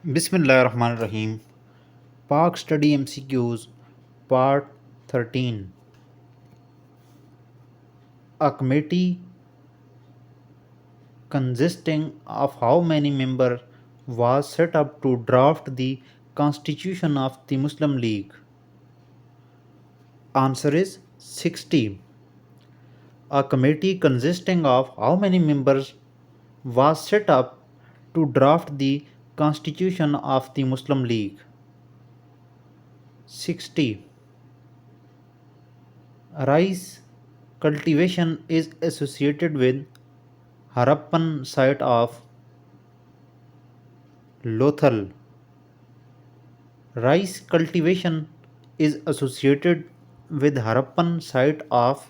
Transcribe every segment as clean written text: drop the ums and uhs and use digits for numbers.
Bismillahirrahmanirrahim. Park Study MCQs Part 13. A committee consisting of how many members was set up to draft the constitution of the Muslim League? Answer is 60. A committee consisting of how many members was set up to draft the constitution of the Muslim League? 60. Rice cultivation is associated with Harappan site of Lothal. Rice cultivation is associated with Harappan site of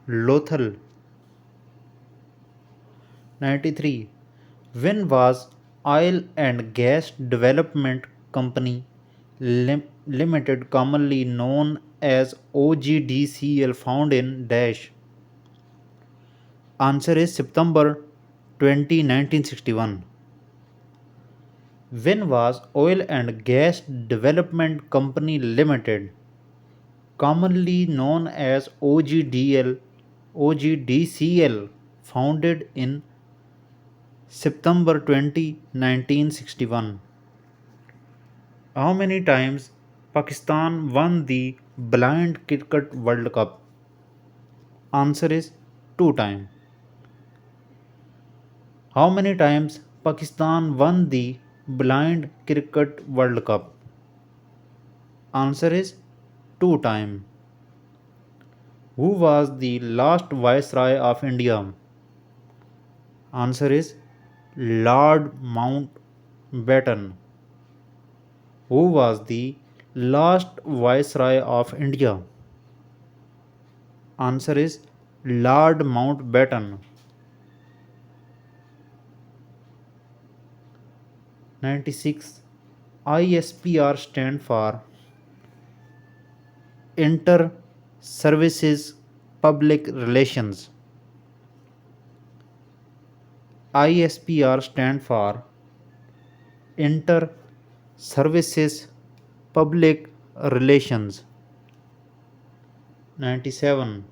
Lothal. 93. When was Oil and Gas Development Company Limited, commonly known as OGDCL, found in Dash? Answer is September 20, 1961. When was Oil and Gas Development Company Limited, commonly known as OGDCL, founded in September 20, 1961? How many times Pakistan won the Blind Cricket World Cup? Answer is 2 times. How many times Pakistan won the Blind Cricket World Cup? Answer is 2 times. Who was the last Viceroy of India? Answer is Lord Mountbatten. Who was the last Viceroy of India? Answer is Lord Mountbatten. 96. ISPR stand for Inter Services Public Relations. ISPR stand for Inter Services Public Relations. 97.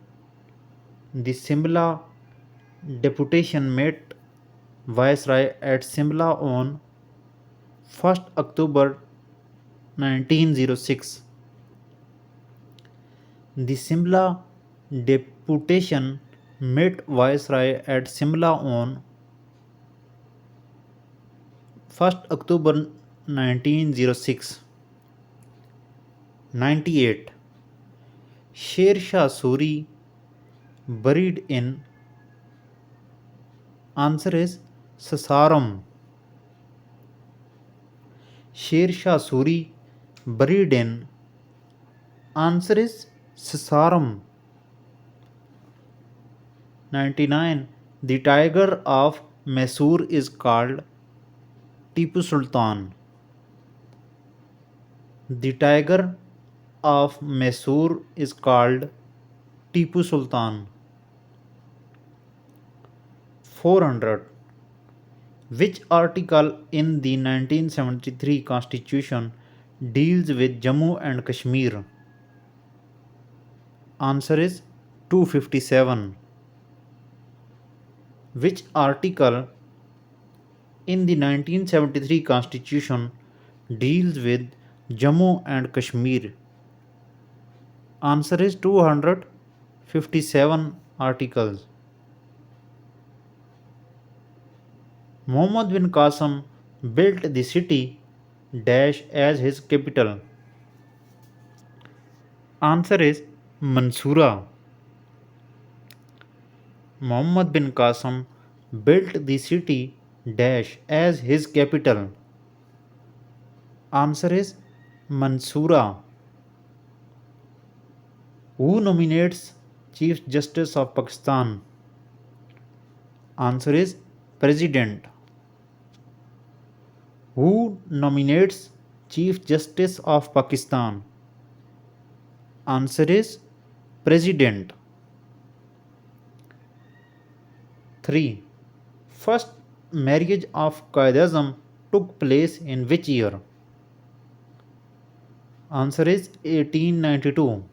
The Simla deputation met Viceroy at Simla on 1st October 1906. The Simla deputation met Viceroy at Simla on 1st October 1906. 98. Sher Shah Suri buried in? Answer is Sasaram. Sher Shah Suri buried in? Answer is Sasaram. 99. The tiger of Mysore is called Tipu Sultan. The tiger of Mysore is called Tipu Sultan. 400. Which article in the 1973 Constitution deals with Jammu and Kashmir? Answer is 257. Which article in the 1973 Constitution deals with Jammu and Kashmir? Answer is 257 articles. Muhammad bin Qasim built the city Dash as his capital. Answer is Mansoura. Muhammad bin Qasim built the city Dash as his capital. Answer is Mansoura. Who nominates Chief Justice of Pakistan? Answer is President. Who nominates Chief Justice of Pakistan? Answer is President. 3. First marriage of Quaid Azam took place in which year? Answer is 1892.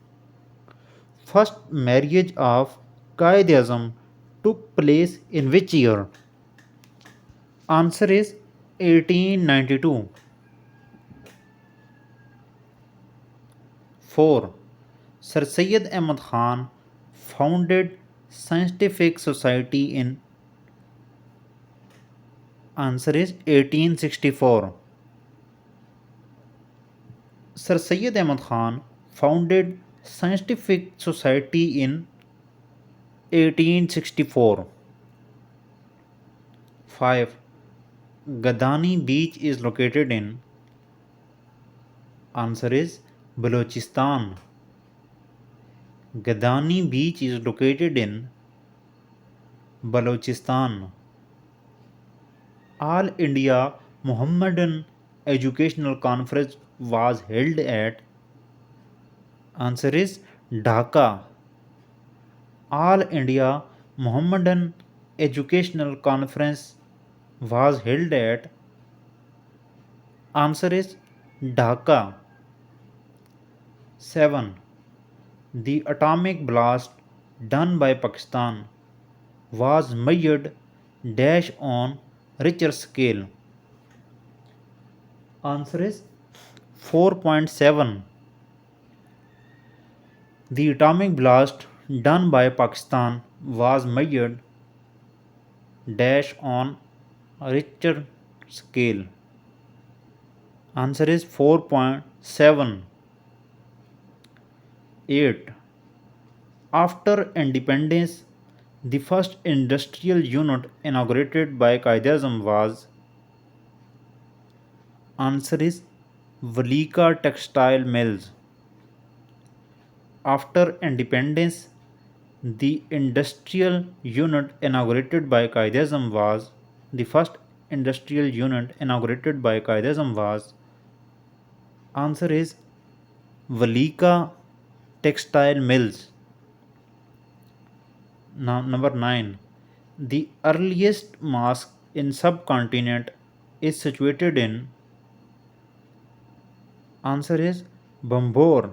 First marriage of Qaid-e-Azam took place in which year? Answer is 1892. 4. Sir Syed Ahmad Khan founded Scientific Society in. Answer is 1864. Sir Syed Ahmad Khan founded Scientific Society in 1864. 5. Gadani Beach is located in. Answer is Balochistan. Gadani Beach is located in Balochistan. All India Mohammedan Educational Conference was held at. Answer is Dhaka. All India Mohammedan Educational Conference was held at. Answer is Dhaka. 7. The atomic blast done by Pakistan was measured dash on Richter scale. Answer is 4.7. The atomic blast done by Pakistan was measured dash on Richter scale. Answer is 4.7. 8. After independence, the first industrial unit inaugurated by Qaid-e-Azam was. Answer is Valika Textile Mills. After independence, the industrial unit inaugurated by Qaid-e-Azam was. The first industrial unit inaugurated by Qaid-e-Azam was. Answer is Valika Textile Mills. Now, number 9. The earliest mosque in subcontinent is situated in. Answer is Bambor.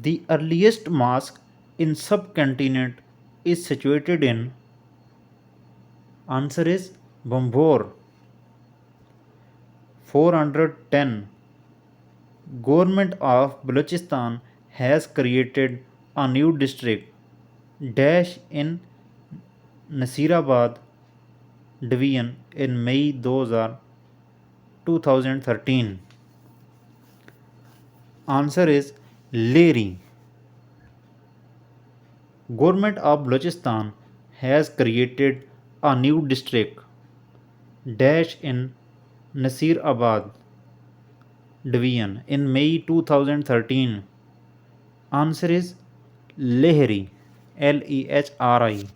The earliest mosque in subcontinent is situated in. Answer is Bambor. 410. Government of Balochistan has created a new district dash in Nasirabad division in May 2013. Answer is Leri. Government of Balochistan has created a new district dash in Nasirabad division in May 2013. Answer is Lehri. Lehri.